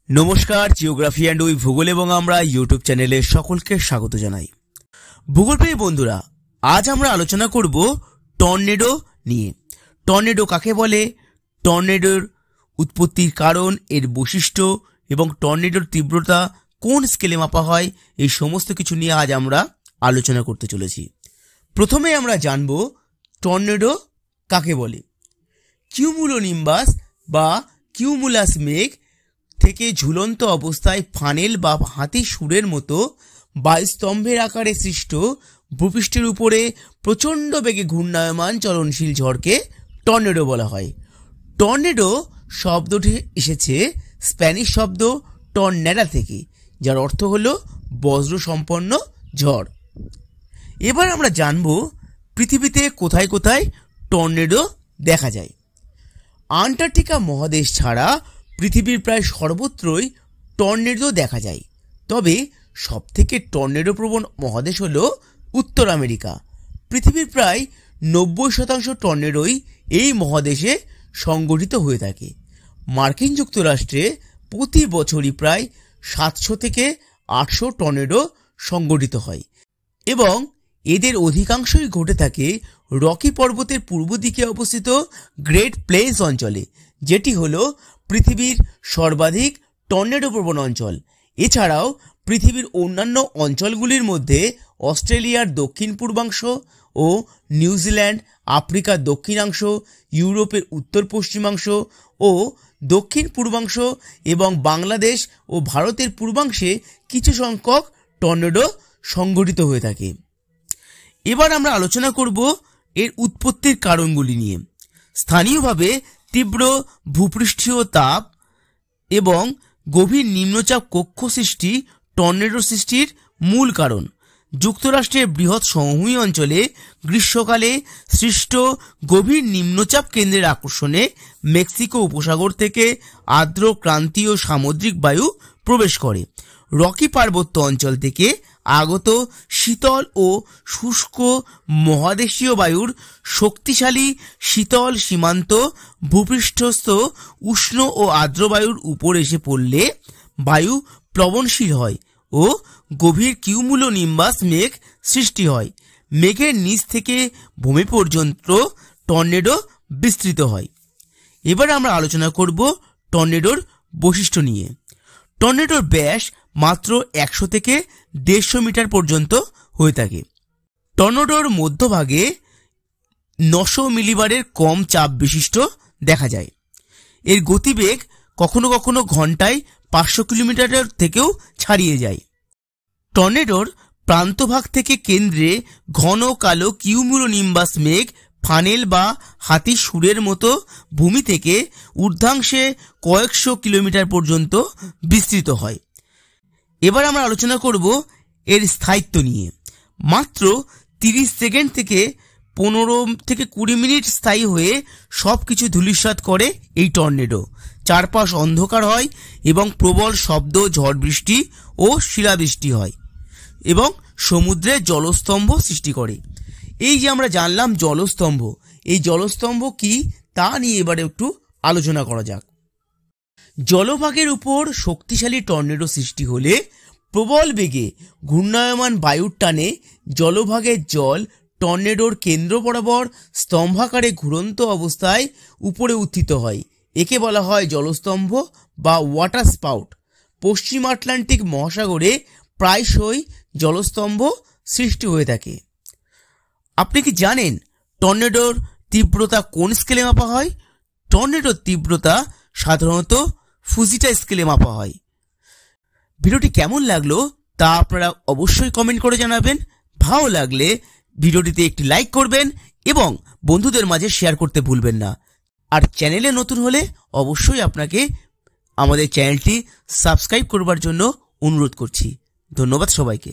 নমস্কার, geography and we ভূগোল এবং আমরা ইউটিউব চ্যানেলে সকলকে স্বাগত জানাই। ভূগোলপ্রেমী বন্ধুরা, আজ আমরা আলোচনা করব টর্নেডো নিয়ে। টর্নেডো কাকে বলে, টর্নেডোর উৎপত্তির কারণ, এর বৈশিষ্ট্য এবং টর্নেডোর তীব্রতা কোন স্কেলে মাপা হয়, এই সমস্ত কিছু নিয়ে আজ আমরা আলোচনা করতে চলেছি। প্রথমে আমরা জানব টর্নেডো কাকে বলে। কিউমুলোনিম্বাস বা কিউমুলাস মেঘ থেকে ঝুলন্ত অবস্থায় ফানেল বা হাতির সুরের মতো বায়ুস্তম্ভের আকারে সৃষ্ট ভূপৃষ্ঠের উপরে প্রচণ্ড বেগে ঘূর্ণায়মান চলনশীল ঝড়কে টর্নেডো বলা হয়। টর্নেডো শব্দটি এসেছে স্প্যানিশ শব্দ টর্নেডা থেকে, যার অর্থ হলো বজ্রসম্পন্ন ঝড়। এবার আমরা জানব পৃথিবীতে কোথায় কোথায় টর্নেডো দেখা যায়। আন্টার্কটিকা মহাদেশ ছাড়া পৃথিবীর প্রায় সর্বত্রই টর্নেডো দেখা যায়, তবে সবথেকে টর্নেডো প্রবণ মহাদেশ হল উত্তর আমেরিকা। পৃথিবীর প্রায় 90% টর্নেডোই এই মহাদেশে সংঘটিত হয়ে থাকে। মার্কিন যুক্তরাষ্ট্রে প্রতি বছরই প্রায় 700 থেকে 800 টর্নেডো সংঘটিত হয় এবং এদের অধিকাংশই ঘটে থাকে রকি পর্বতের পূর্ব দিকে অবস্থিত গ্রেট প্লেন্স অঞ্চলে, যেটি হলো পৃথিবীর সর্বাধিক টর্নেডো প্রবণ অঞ্চল। এছাড়াও পৃথিবীর অন্যান্য অঞ্চলগুলির মধ্যে অস্ট্রেলিয়ার দক্ষিণ পূর্বাংশ ও নিউজিল্যান্ড, আফ্রিকার দক্ষিণাংশ, ইউরোপের উত্তর পশ্চিমাংশ ও দক্ষিণ পূর্বাংশ এবং বাংলাদেশ ও ভারতের পূর্বাংশে কিছু সংখ্যক টর্নেডো সংঘটিত হয়ে থাকে। এবার আমরা আলোচনা করব এর উৎপত্তির কারণগুলি নিয়ে। স্থানীয়ভাবে তীব্র ভূপৃষ্ঠীয় তাপ এবং গভীর নিম্নচাপ কক্ষ সৃষ্টি টর্নেডো সৃষ্টির মূল কারণ। যুক্তরাষ্ট্রের বৃহৎ সমভূমি অঞ্চলে গ্রীষ্মকালে সৃষ্ট গভীর নিম্নচাপ কেন্দ্রের আকর্ষণে মেক্সিকো উপসাগর থেকে আর্দ্র ক্রান্তীয় সামুদ্রিক বায়ু প্রবেশ করে। রকি পার্বত্য অঞ্চল থেকে আগত শীতল ও শুষ্ক মহাদেশীয় বায়ুর শক্তিশালী শীতল সীমান্ত ভূপৃষ্ঠস্থ উষ্ণ ও আর্দ্র বায়ুর উপর এসে পড়লে বায়ু প্লবনশীল হয় ও গভীর কিউমুলোনিম্বাস মেঘ সৃষ্টি হয়। মেঘের নিচ থেকে ভূমি পর্যন্ত টর্নেডো বিস্তৃত হয়। এবার আমরা আলোচনা করব টর্নেডোর বৈশিষ্ট্য নিয়ে। টর্নেডোর ব্যাস মাত্র 100 থেকে 150 মিটার পর্যন্ত হয়ে থাকে। টর্নেডোর মধ্যভাগে 900 মিলিবারের কম চাপ বিশিষ্ট দেখা যায়। এর গতিবেগ কখনো কখনো ঘন্টায় 500 কিলোমিটার থেকেও ছাড়িয়ে যায়। টর্নেডোর প্রান্তভাগ থেকে কেন্দ্রে ঘন কালো কিউমুলোনিম্বাস মেঘ ফানেল বা হাতির সুরের মতো ভূমি থেকে ঊর্ধ্বাংশে কয়েকশো কিলোমিটার পর্যন্ত বিস্তৃত হয়। এবার আমরা আলোচনা করব এর স্থায়িত্ব নিয়ে। মাত্র 30 সেকেন্ড থেকে 15 থেকে 20 মিনিট স্থায়ী হয়ে সব কিছু ধূলিসাৎ করে এই টর্নেডো। চারপাশ অন্ধকার হয় এবং প্রবল শব্দ, ঝড় বৃষ্টি ও শিলাবৃষ্টি হয় এবং সমুদ্রে জলস্তম্ভ সৃষ্টি করে। এই যে আমরা জানলাম জলস্তম্ভ, এই জলস্তম্ভ কি তা নিয়ে এবারে একটু আলোচনা করা যাক। জলভাগের উপর শক্তিশালী টর্নেডো সৃষ্টি হলে প্রবল বেগে ঘূর্ণায়মান বায়ুর টানে জলভাগের জল টর্নেডোর কেন্দ্র বরাবর স্তম্ভাকারে ঘুরন্ত অবস্থায় উপরে উত্থিত হয়। একে বলা হয় জলস্তম্ভ বা ওয়াটার স্পাউট। পশ্চিম আটলান্টিক মহাসাগরে প্রায়শই জলস্তম্ভ সৃষ্টি হয়ে থাকে। আপনি কি জানেন টর্নেডোর তীব্রতা কোন স্কেলে মাপা হয়? টর্নেডোর তীব্রতা সাধারণত ফুজিটা স্কেলে মাপা হয়। ভিডিওটি কেমন লাগলো তা আপনারা অবশ্যই কমেন্ট করে জানাবেন। ভালো লাগলে ভিডিওটিতে একটি লাইক করবেন এবং বন্ধুদের মাঝে শেয়ার করতে ভুলবেন না। আর চ্যানেলে নতুন হলে অবশ্যই আপনাকে আমাদের চ্যানেলটি সাবস্ক্রাইব করবার জন্য অনুরোধ করছি। ধন্যবাদ সবাইকে।